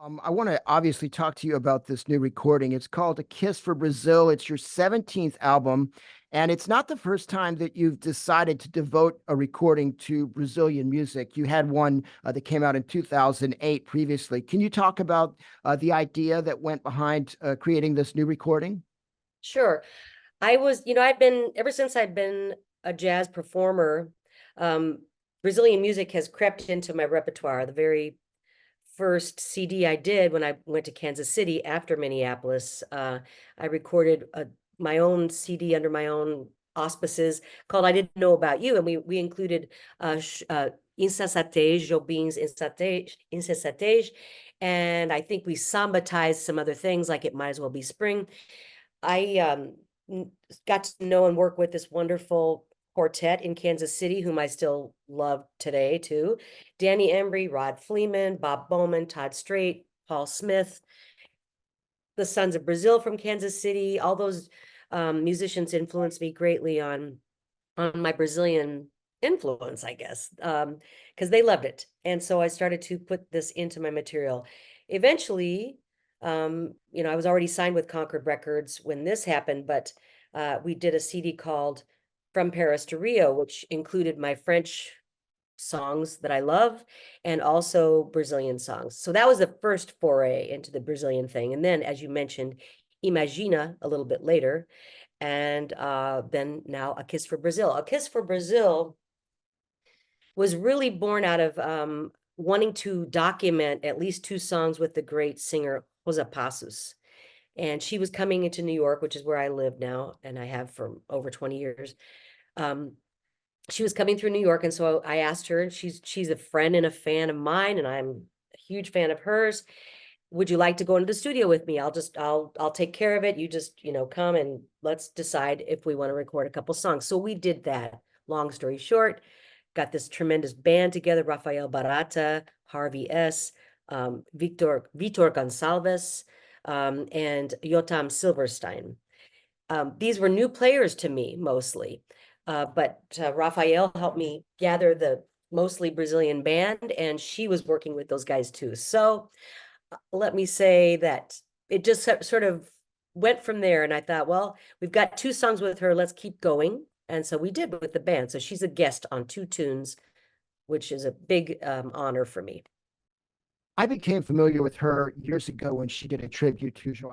I want to obviously talk to you about this new recording. It's called A Kiss for Brazil. It's your 17th album, and it's not the first time that you've decided to devote a recording to Brazilian music. You had one that came out in 2008 previously. Can you talk about the idea that went behind creating this new recording? Sure. I've been, ever since I've been a jazz performer, um, Brazilian music has crept into my repertoire. The very first CD I did when I went to Kansas City after Minneapolis, I recorded my own CD under my own auspices called I Didn't Know About You. And we included Insensatez, Jobim's Insensatez. And I think we sambatized some other things like It Might As Well Be Spring. I got to know and work with this wonderful quartet in Kansas City, whom I still love today too. Danny Embry, Rod Fleeman, Bob Bowman, Todd Strait, Paul Smith, the Sons of Brazil from Kansas City. All those musicians influenced me greatly on my Brazilian influence, I guess, because they loved it. And so I started to put this into my material. Eventually, I was already signed with Concord Records when this happened, but we did a CD called From Paris to Rio, which included my French songs that I love and also Brazilian songs. So that was the first foray into the Brazilian thing. And then, as you mentioned, Imagina a little bit later, and then now A Kiss for Brazil. A Kiss for Brazil was really born out of wanting to document at least two songs with the great singer Rosa Passos. And she was coming into New York, which is where I live now, and I have for over 20 years. She was coming through New York, and so I asked her, and she's a friend and a fan of mine, and I'm a huge fan of hers. Would you like to go into the studio with me? I'll take care of it. You just, come and let's decide if we want to record a couple songs. So we did that. Long story short, got this tremendous band together: Rafael Barata, Harvey S., Vitor Gonçalves, and Yotam Silverstein. These were new players to me mostly, but Rafael helped me gather the mostly Brazilian band, and she was working with those guys too. So let me say that it just sort of went from there. And I thought, well, we've got two songs with her. Let's keep going. And so we did with the band. So she's a guest on two tunes, which is a big honor for me. I became familiar with her years ago when she did a tribute to Joao